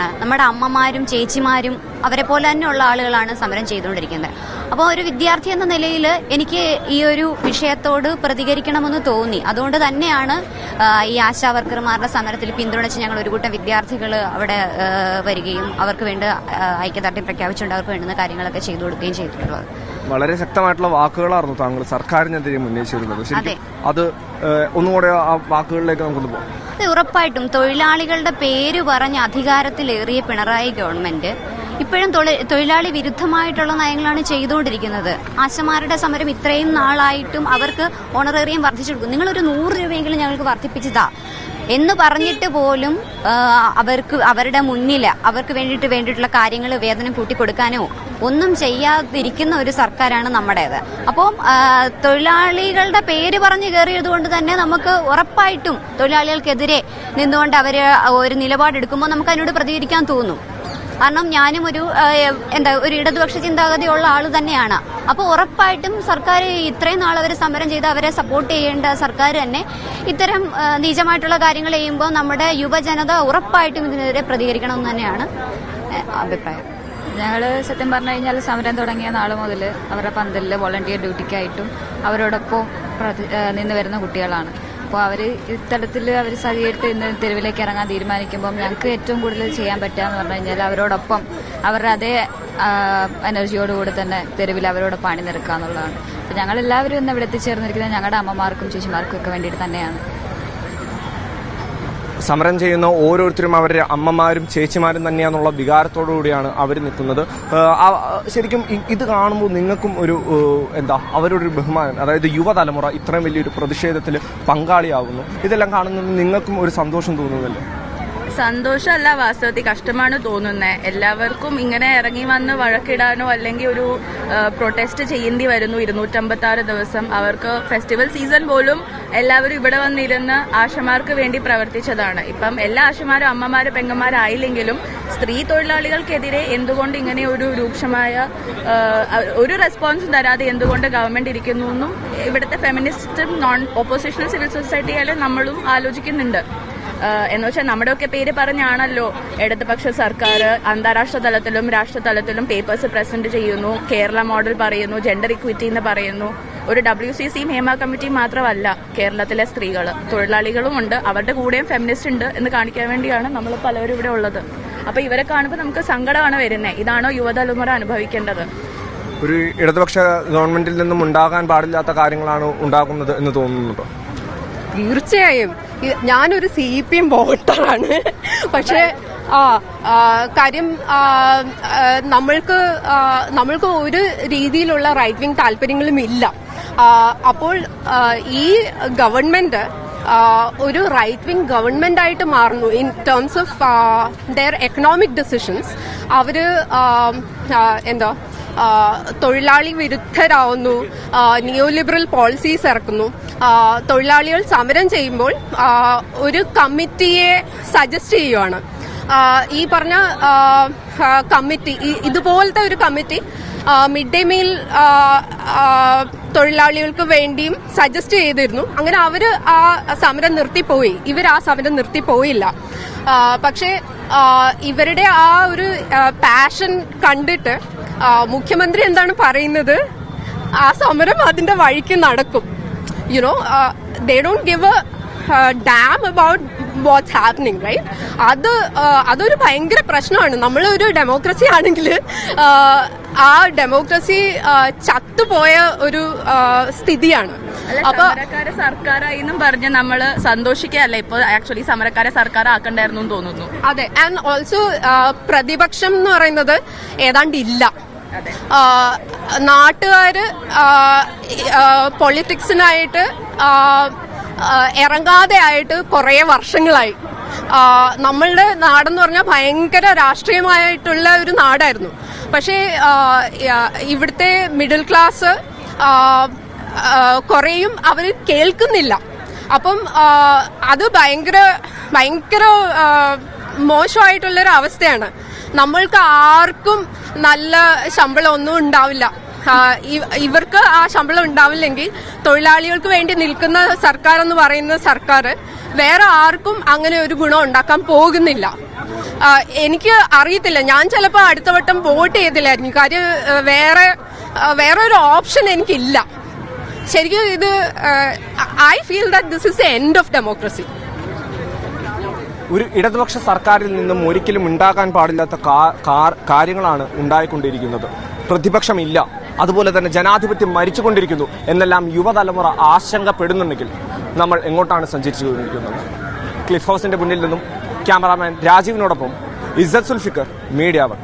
ആളുകളാണ്, നമ്മുടെ അമ്മമാരും ചേച്ചിമാരും അവരെ പോലെ തന്നെയുള്ള ആളുകളാണ് സമരം ചെയ്തുകൊണ്ടിരിക്കുന്നത്. അപ്പോൾ ഒരു വിദ്യാർത്ഥി എന്ന നിലയിൽ എനിക്ക് ഈ ഒരു വിഷയത്തോട് പ്രതികരിക്കണമെന്ന് തോന്നി. അതുകൊണ്ട് തന്നെയാണ് ഈ ആശാ വർക്കർമാരുടെ സമരത്തിൽ പിന്തുണച്ച് ഞങ്ങൾ ഒരു കൂട്ടം വിദ്യാർത്ഥികൾ അവിടെ വരികയും അവർക്ക് വേണ്ട ഐക്യദാർഢ്യം പ്രഖ്യാപിച്ചുകൊണ്ട് അവർക്ക് വേണ്ടുന്ന കാര്യങ്ങളൊക്കെ ചെയ്തു കൊടുക്കുകയും ചെയ്തിട്ടുള്ളത്. വളരെ ശക്തമായിട്ടുള്ള വാക്കുകളായിരുന്നു താങ്കൾ സർക്കാരിനെതിരെ ഉന്നയിച്ചിരുന്നത്. അത് ഒന്നുകൂടെ ആ വാക്കുകളിലേക്ക് നമുക്കൊന്ന് പോകാം. ഉറപ്പായിട്ടും തൊഴിലാളികളുടെ പേര് പറഞ്ഞ് അധികാരത്തിലേറിയ പിണറായി ഗവൺമെന്റ് ഇപ്പോഴും തൊഴിലാളി വിരുദ്ധമായിട്ടുള്ള നയങ്ങളാണ് ചെയ്തുകൊണ്ടിരിക്കുന്നത്. ആശമാരുടെ സമരം ഇത്രയും നാളായിട്ടും അവർക്ക് ഓണറേറിയം വർദ്ധിച്ചു കൊടുക്കും. നിങ്ങളൊരു 100 രൂപയെങ്കിലും ഞങ്ങൾക്ക് വർദ്ധിപ്പിച്ചതാ എന്ന് പറഞ്ഞിട്ട് പോലും അവരുടെ മുന്നിൽ അവർക്ക് വേണ്ടിയിട്ടുള്ള കാര്യങ്ങൾ വേതനം കൂട്ടിക്കൊടുക്കാനോ ഒന്നും ചെയ്യാതിരിക്കുന്ന ഒരു സർക്കാരാണ് നമ്മുടേത്. അപ്പോൾ തൊഴിലാളികളുടെ പേര് പറഞ്ഞു കയറിയത് കൊണ്ട് തന്നെ നമുക്ക് ഉറപ്പായിട്ടും തൊഴിലാളികൾക്കെതിരെ നിന്നുകൊണ്ട് അവർ ഒരു നിലപാടെടുക്കുമ്പോൾ നമുക്ക് അതിനോട് പ്രതികരിക്കാൻ തോന്നും. കാരണം ഞാനും ഒരു ഇടതുപക്ഷ ചിന്താഗതിയുള്ള ആൾ തന്നെയാണ്. അപ്പോൾ ഉറപ്പായിട്ടും സർക്കാർ ഇത്രയും നാൾ അവർ സമരം ചെയ്ത് അവരെ സപ്പോർട്ട് ചെയ്യേണ്ട സർക്കാർ തന്നെ ഇത്തരം നീചമായിട്ടുള്ള കാര്യങ്ങൾ ചെയ്യുമ്പോൾ നമ്മുടെ യുവജനത ഉറപ്പായിട്ടും ഇതിനെതിരെ പ്രതികരിക്കണമെന്ന് തന്നെയാണ് അഭിപ്രായം. ഞങ്ങൾ സത്യം പറഞ്ഞു കഴിഞ്ഞാൽ സമരം തുടങ്ങിയ നാൾ മുതൽ അവരുടെ പന്തലിൽ വോളണ്ടിയർ ഡ്യൂട്ടിക്കായിട്ടും അവരോടൊപ്പം നിന്ന് വരുന്ന കുട്ടികളാണ്. അപ്പോൾ അവർ ഇത്തരത്തിൽ അവർ സഹിയായിട്ട് ഇന്ന് തെരുവിലേക്ക് ഇറങ്ങാൻ തീരുമാനിക്കുമ്പോൾ ഞങ്ങൾക്ക് ഏറ്റവും കൂടുതൽ ചെയ്യാൻ പറ്റുകയെന്ന് പറഞ്ഞു കഴിഞ്ഞാൽ അവരോടൊപ്പം അവരുടെ അതേ എനർജിയോടുകൂടി തന്നെ തെരുവിൽ അവരോടൊപ്പം അണിനിരക്കുക എന്നുള്ളതാണ്. അപ്പോൾ ഞങ്ങളെല്ലാവരും ഇന്ന് ഇവിടെ എത്തിച്ചേർന്നിരിക്കുന്നത് ഞങ്ങളുടെ അമ്മമാർക്കും ചേച്ചിമാർക്കും ഒക്കെ വേണ്ടിയിട്ട് തന്നെയാണ്. സമരം ചെയ്യുന്ന ഓരോരുത്തരും അവരുടെ അമ്മമാരും ചേച്ചിമാരും തന്നെയാണെന്നുള്ള വികാരത്തോടു കൂടിയാണ് അവർ നിൽക്കുന്നത്. ശരിക്കും ഇത് കാണുമ്പോൾ നിങ്ങൾക്കും ഒരു അവരോടൊരു ബഹുമാനം, അതായത് യുവതലമുറ ഇത്രയും വലിയൊരു പ്രതിഷേധത്തിൽ പങ്കാളിയാകുന്നു, ഇതെല്ലാം കാണുന്നത് നിങ്ങൾക്കും ഒരു സന്തോഷം തോന്നുന്നല്ലേ? സന്തോഷമല്ല, വാസ്തവത്തിൽ കഷ്ടമാണ് തോന്നുന്നത്. എല്ലാവർക്കും ഇങ്ങനെ ഇറങ്ങി വന്ന് വഴക്കിടാനോ അല്ലെങ്കിൽ ഒരു പ്രൊട്ടസ്റ്റ് ചെയ്യേണ്ടി വരുന്നു 256 ദിവസം. അവർക്ക് ഫെസ്റ്റിവൽ സീസൺ പോലും എല്ലാവരും ഇവിടെ വന്നിരുന്ന് ആശമാർക്ക് വേണ്ടി പ്രവർത്തിച്ചതാണ്. ഇപ്പം എല്ലാ ആശമാരും അമ്മമാരും പെങ്ങന്മാരായില്ലെങ്കിലും സ്ത്രീ തൊഴിലാളികൾക്കെതിരെ എന്തുകൊണ്ട് ഇങ്ങനെ ഒരു രൂക്ഷമായ ഒരു റെസ്പോൺസും തരാതെ എന്തുകൊണ്ട് ഗവൺമെന്റ് ഇരിക്കുന്നു എന്നും ഇവിടുത്തെ ഫെമിനിസ്റ്റും നോൺ ഓപ്പോസിഷണൽ സിവിൽ സൊസൈറ്റിയായാലും നമ്മളും ആലോചിക്കുന്നുണ്ട്. എന്ന് വെച്ചാൽ നമ്മുടെയൊക്കെ പേര് പറഞ്ഞാണല്ലോ ഇടതുപക്ഷ സർക്കാർ അന്താരാഷ്ട്ര തലത്തിലും രാഷ്ട്ര തലത്തിലും പേപ്പേഴ്സ് പ്രസന്റ് ചെയ്യുന്നു, കേരള മോഡൽ പറയുന്നു, ജെൻഡർ ഇക്വിറ്റി എന്ന് പറയുന്നു. ഒരു WCC ഹേമ കമ്മിറ്റി മാത്രമല്ല, കേരളത്തിലെ സ്ത്രീകൾ തൊഴിലാളികളും ഉണ്ട്, അവരുടെ കൂടെയും ഫെമിനിസ്റ്റ് ഉണ്ട് എന്ന് കാണിക്കാൻ വേണ്ടിയാണ് നമ്മൾ പലവരും ഇവിടെ ഉള്ളത്. അപ്പൊ ഇവരെ കാണുമ്പോൾ നമുക്ക് സങ്കടമാണ് വരുന്നത്. ഇതാണോ യുവതലമുറ അനുഭവിക്കേണ്ടത്? ഒരു ഇടതുപക്ഷ ഗവൺമെന്റിൽ നിന്നും ഉണ്ടാകാൻ പാടില്ലാത്ത കാര്യങ്ങളാണ് ഉണ്ടാകുന്നത് എന്ന് തോന്നുന്നുണ്ടോ? തീർച്ചയായും. ഞാനൊരു CPM വോട്ടറാണ്. പക്ഷേ കാര്യം നമ്മൾക്ക് ഒരു രീതിയിലുള്ള റൈറ്റ് വിങ് താല്പര്യങ്ങളും ഇല്ല. അപ്പോൾ ഈ ഗവൺമെന്റ് ഒരു റൈറ്റ് വിങ് ഗവൺമെന്റ് ആയിട്ട് മാറുന്നു in terms of their economic decisions. അവര് തൊഴിലാളി വിരുദ്ധരാവുന്നു, നിയോ ലിബറൽ പോളിസീസ് ഇറക്കുന്നു. തൊഴിലാളികൾ സമരം ചെയ്യുമ്പോൾ ഒരു കമ്മിറ്റിയെ സജസ്റ്റ് ചെയ്യുവാണ്. ഈ പറഞ്ഞ കമ്മിറ്റി, ഇതുപോലത്തെ ഒരു കമ്മിറ്റി മിഡ് ഡേ മീൽ തൊഴിലാളികൾക്ക് വേണ്ടിയും സജസ്റ്റ് ചെയ്തിരുന്നു. അങ്ങനെ അവര് ആ സമരം നിർത്തിപ്പോയി. ഇവർ ആ സമരം നിർത്തിപ്പോയില്ല. പക്ഷേ ഇവരുടെ ആ ഒരു പാഷൻ കണ്ടിട്ട് മുഖ്യമന്ത്രി എന്താണ് പറയുന്നത്, ആ സമരം അതിന്റെ വഴിക്ക് നടക്കും. they don't give a damn about what's happening, right? അതൊരു ഭയങ്കര പ്രശ്നമാണ്. നമ്മളൊരു ഡെമോക്രസി ആണെങ്കിൽ ആ ഡെമോക്രസി ചത്തുപോയ ഒരു സ്ഥിതിയാണ്. അപ്പൊ സമരക്കാരെ സർക്കാരായിന്നും പറഞ്ഞ് നമ്മള് സന്തോഷിക്കല്ല. ഇപ്പൊ ആക്ച്വലി സമരക്കാരെ സർക്കാർ ആക്കണ്ടായിരുന്നു തോന്നുന്നു. അതെ. ആൻഡ് ഓൾസോ പ്രതിപക്ഷം എന്ന് പറയുന്നത് ഏതാണ്ട് ഇല്ല. നാട്ടുകാര് പൊളിറ്റിക്സിനായിട്ട് ഇറങ്ങാതെ ആയിട്ട് കുറെ വർഷങ്ങളായി. നമ്മളുടെ നാടെന്ന് പറഞ്ഞാൽ ഭയങ്കര രാഷ്ട്രീയമായിട്ടുള്ള ഒരു നാടായിരുന്നു. പക്ഷേ ഇവിടുത്തെ മിഡിൽ ക്ലാസ് കുറേയും അവർ കേൾക്കുന്നില്ല. അപ്പം അത് ഭയങ്കര മോശമായിട്ടുള്ളൊരു അവസ്ഥയാണ്. നമ്മൾക്ക് ആർക്കും നല്ല ശമ്പളം ഒന്നും ഉണ്ടാവില്ല. ഇവർക്ക് ആ ശമ്പളം ഉണ്ടാവില്ലെങ്കിൽ തൊഴിലാളികൾക്ക് വേണ്ടി നിൽക്കുന്ന സർക്കാർ എന്ന് പറയുന്ന സർക്കാർ വേറെ ആർക്കും അങ്ങനെ ഒരു ഗുണം ഉണ്ടാക്കാൻ പോകുന്നില്ല. എനിക്ക് അറിയത്തില്ല, ഞാൻ ചിലപ്പോൾ അടുത്ത വട്ടം വോട്ട് ചെയ്തില്ലായിരിക്കും. കാര്യം വേറെ ഒരു ഓപ്ഷൻ എനിക്കില്ല. ശരിക്കും ഇത് I feel that this is the end of democracy. ഒരു ഇടതുപക്ഷ സർക്കാരിൽ നിന്നും ഒരിക്കലും ഉണ്ടാകാൻ പാടില്ലാത്ത കാര്യങ്ങളാണ് ഉണ്ടായിക്കൊണ്ടിരിക്കുന്നത്. പ്രതിപക്ഷമില്ല, അതുപോലെ തന്നെ ജനാധിപത്യം മരിച്ചുകൊണ്ടിരിക്കുന്നു എന്നെല്ലാം യുവതലമുറ ആശങ്കപ്പെടുന്നുണ്ടെങ്കിൽ നമ്മൾ എങ്ങോട്ടാണ് സഞ്ചരിച്ചുകൊണ്ടിരിക്കുന്നത്? ക്ലിഫ് ഹൗസിന്റെ മുന്നിൽ നിന്നും ക്യാമറാമാൻ രാജീവിനോടൊപ്പം ഇസ്സത്ത് സുൽഫിക്കർ, മീഡിയ വൺ.